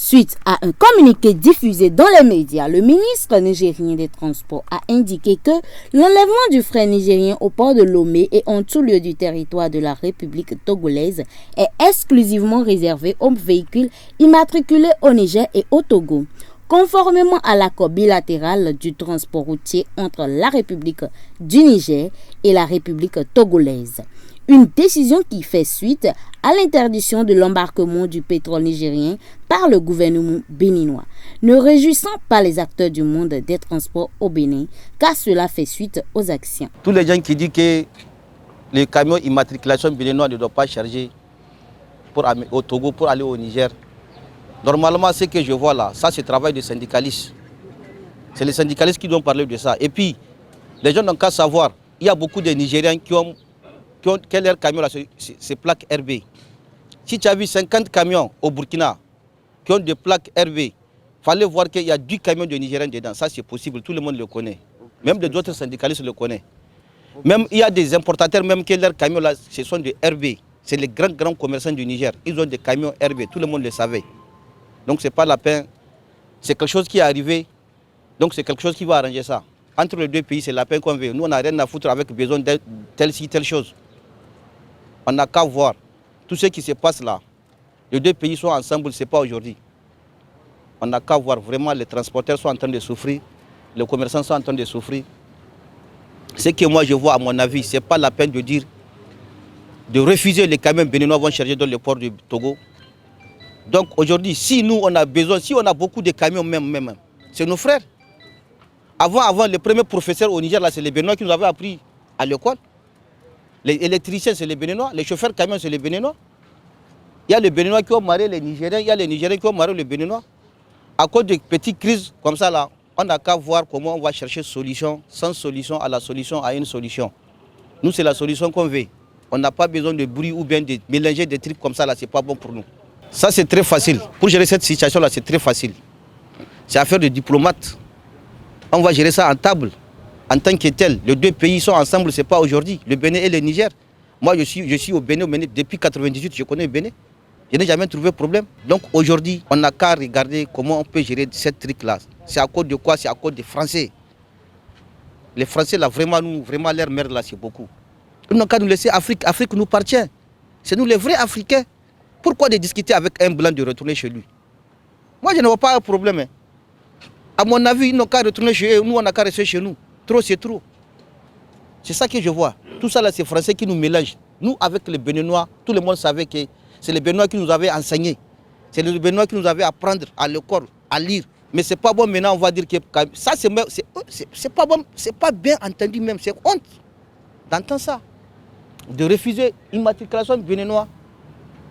Suite à un communiqué diffusé dans les médias, le ministre nigérien des Transports a indiqué que l'enlèvement du fret nigérien au port de Lomé et en tout lieu du territoire de la République togolaise est exclusivement réservé aux véhicules immatriculés au Niger et au Togo, conformément à l'accord bilatéral du transport routier entre la République du Niger et la République togolaise. Une décision qui fait suite à l'interdiction de l'embarquement du pétrole nigérien par le gouvernement béninois, ne réjouissant pas les acteurs du monde des transports au Bénin, car cela fait suite aux actions. Tous les gens qui disent que les camions immatriculation béninois ne doivent pas charger au Togo pour aller au Niger, normalement ce que je vois là, ça c'est le travail des syndicalistes. C'est les syndicalistes qui doivent parler de ça. Et puis, les gens n'ont qu'à savoir, il y a beaucoup de Nigériens qui ont leur camion là, c'est plaques RB. Si tu as vu 50 camions au Burkina qui ont des plaques RB, il fallait voir qu'il y a 10 camions de Nigériens dedans. Ça c'est possible, tout le monde le connaît. Même les autres syndicalistes le connaissent. Même il y a des importateurs, même que leurs camions là, ce sont des RB. C'est les grands commerçants du Niger. Ils ont des camions RB, tout le monde le savait. Donc c'est pas la peine. C'est quelque chose qui est arrivé. Donc c'est quelque chose qui va arranger ça. Entre les deux pays, c'est la peine qu'on veut. Nous, on n'a rien à foutre avec besoin de telle chose. On n'a qu'à voir tout ce qui se passe là. Les deux pays sont ensemble, ce n'est pas aujourd'hui. On n'a qu'à voir vraiment les transporteurs sont en train de souffrir, les commerçants sont en train de souffrir. Ce que moi je vois à mon avis, ce n'est pas la peine de dire, de refuser les camions béninois vont charger dans le port du Togo. Donc aujourd'hui, si nous on a besoin, si on a beaucoup de camions même c'est nos frères. Avant, les premiers professeurs au Niger, c'est les Béninois qui nous avaient appris à l'école. Les électriciens, c'est les Béninois. Les chauffeurs camions, c'est les Béninois. Il y a les Béninois qui ont marié les Nigériens. Il y a les Nigériens qui ont marié les Béninois. À cause de petites crises comme ça, là, on n'a qu'à voir comment on va chercher solution, sans solution à la solution à une solution. Nous, c'est la solution qu'on veut. On n'a pas besoin de bruit ou bien de mélanger des trucs comme ça, là, c'est pas bon pour nous. Ça, c'est très facile. Pour gérer cette situation-là, c'est très facile. C'est affaire de diplomates. On va gérer ça en table. En tant que tel, les deux pays sont ensemble, ce n'est pas aujourd'hui, le Bénin et le Niger. Moi, je suis au Bénin depuis 1998, je connais le Bénin. Je n'ai jamais trouvé de problème. Donc aujourd'hui, on n'a qu'à regarder comment on peut gérer cette truc-là. C'est à cause de quoi? C'est à cause des Français. Les Français, là, vraiment leur merde, là, c'est beaucoup. Ils n'ont qu'à nous laisser Afrique. Afrique nous appartient. C'est nous les vrais Africains. Pourquoi de discuter avec un blanc de retourner chez lui? Moi, je ne vois pas un problème. Hein. À mon avis, ils n'ont qu'à retourner chez eux. Nous, on n'a qu'à rester chez nous. Trop, c'est trop. C'est ça que je vois. Tout ça, là, c'est Français qui nous mélangent. Nous, avec les Béninois, tout le monde savait que c'est les Béninois qui nous avaient enseigné. C'est les Béninois qui nous avaient apprendre à l'école, à lire. Mais c'est pas bon maintenant, on va dire que ça, c'est pas bon, c'est pas bien entendu même, c'est honte d'entendre ça. De refuser l'immatriculation béninois.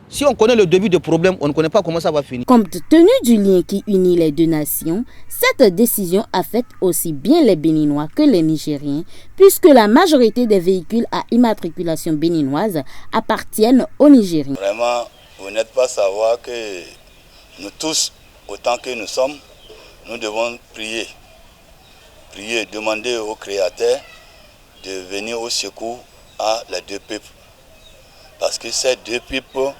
Si on connaît le début du problème, on ne connaît pas comment ça va finir. Compte tenu du lien qui unit les deux nations, cette décision affecte aussi bien les Béninois que les Nigériens, puisque la majorité des véhicules à immatriculation béninoise appartiennent aux Nigériens. Vraiment, vous n'êtes pas savoir que nous tous, autant que nous sommes, nous devons prier. Prier, demander au Créateur de venir au secours à les deux peuples. Parce que ces deux peuples,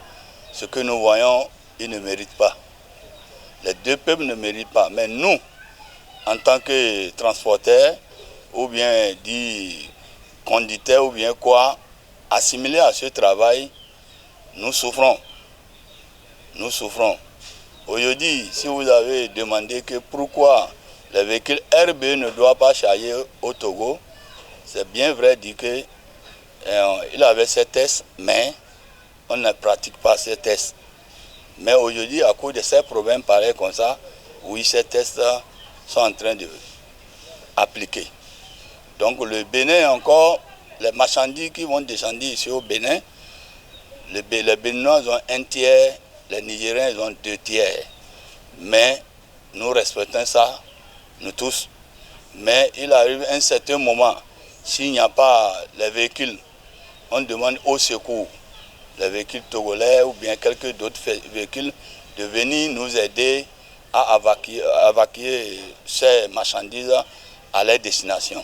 ce que nous voyons, ils ne méritent pas. Les deux peuples ne méritent pas. Mais nous, en tant que transporteurs, ou bien dit conducteurs, ou bien quoi, assimilés à ce travail, nous souffrons. Nous souffrons. Aujourd'hui, si vous avez demandé que pourquoi les véhicules RB ne doivent pas charger au Togo, c'est bien vrai de dire qu'il avait ces tests, mais on ne pratique pas ces tests. Mais aujourd'hui, à cause de ces problèmes pareils comme ça, oui, ces tests sont en train d'appliquer. Donc le Bénin encore, les marchandises qui vont descendre ici au Bénin, les Béninois ont un tiers, les Nigériens ils ont 2 tiers. Mais nous respectons ça, nous tous. Mais il arrive un certain moment, s'il n'y a pas les véhicules, on demande au secours, les véhicules togolais ou bien quelques d'autres véhicules, de venir nous aider à évacuer ces marchandises à leur destination.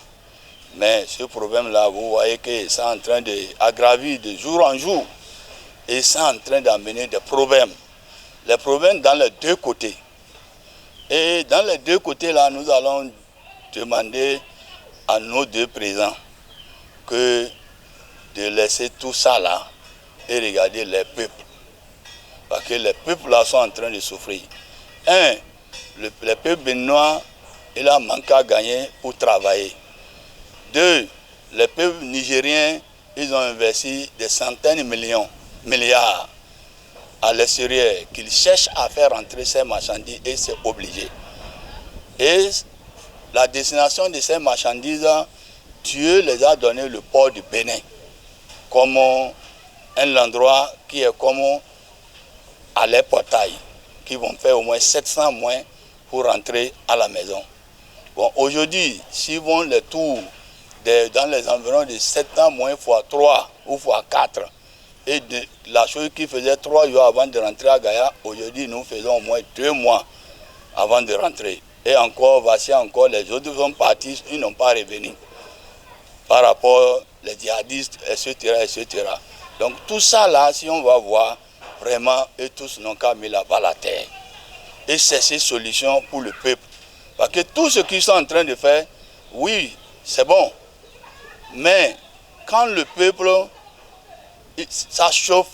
Mais ce problème-là, vous voyez que c'est en train d'aggraver de jour en jour et c'est en train d'amener des problèmes. les problèmes dans les deux côtés. Et dans les deux côtés là, nous allons demander à nos deux présidents de laisser tout ça là et regarder les peuples. Parce que les peuples là sont en train de souffrir. Le peuple béninois, il a manqué à gagner pour travailler. 2, les peuples nigériens, ils ont investi des centaines de milliards à l'extérieur, qu'ils cherchent à faire entrer ces marchandises et c'est obligé. Et la destination de ces marchandises, Dieu les a donné le port du Bénin comme un endroit qui est comme à les portails, qui vont faire au moins 700 moins pour rentrer à la maison. Bon, aujourd'hui, si vont les tours dans les environs de 700 moins fois 3 ou fois 4, et la chose qui faisait 3 jours avant de rentrer à Gaïa, aujourd'hui nous faisons au moins 2 mois avant de rentrer. Et encore, voici encore, les autres sont partis, ils n'ont pas revenu. Par rapport les djihadistes, etc., etc. Donc tout ça là, si on va voir, vraiment, eux tous n'ont qu'à mettre là-bas la terre. Et c'est ces solutions pour le peuple. Parce que tout ce qu'ils sont en train de faire, oui, c'est bon. Mais quand le peuple, ça chauffe,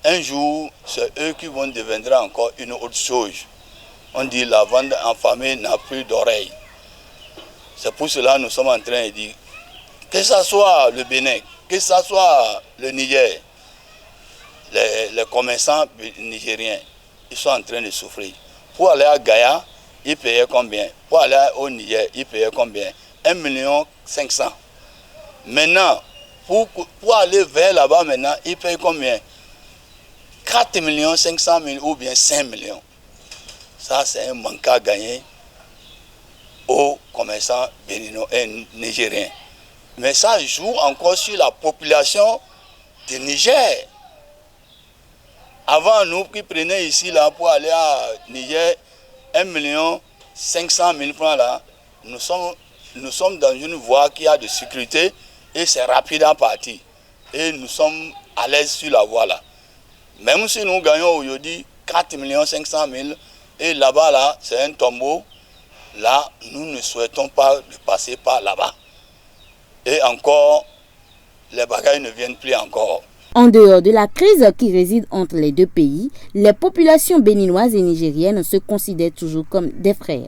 un jour, c'est eux qui vont devenir encore une autre chose. On dit la vente enfamée n'a plus d'oreilles. C'est pour cela que nous sommes en train de dire, que ce soit le Bénin, que ce soit le Niger, les commerçants nigériens, ils sont en train de souffrir. Pour aller à Gaïa, ils payaient combien? Pour aller au Niger, ils payaient combien? 1 500 000. Maintenant, pour aller vers là-bas maintenant, ils payent combien? 4 500 000 ou bien 5 millions. Ça, c'est un manque à gagner aux commerçants béninois et nigériens. Mais ça joue encore sur la population du Niger. Avant, nous qui prenaient ici là, pour aller à Niger, 1 500 000 francs là, nous sommes dans une voie qui a de sécurité et c'est rapide à partir. Et nous sommes à l'aise sur la voie là. Même si nous gagnons aujourd'hui 4 500 000 et là-bas là, c'est un tombeau, là, nous ne souhaitons pas de passer par là-bas. Et encore, les bagages ne viennent plus encore. En dehors de la crise qui réside entre les deux pays, les populations béninoises et nigériennes se considèrent toujours comme des frères.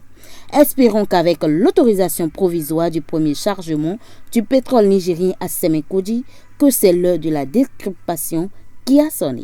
Espérons qu'avec l'autorisation provisoire du premier chargement du pétrole nigérien à Semenkoji, que c'est l'heure de la décryptation qui a sonné.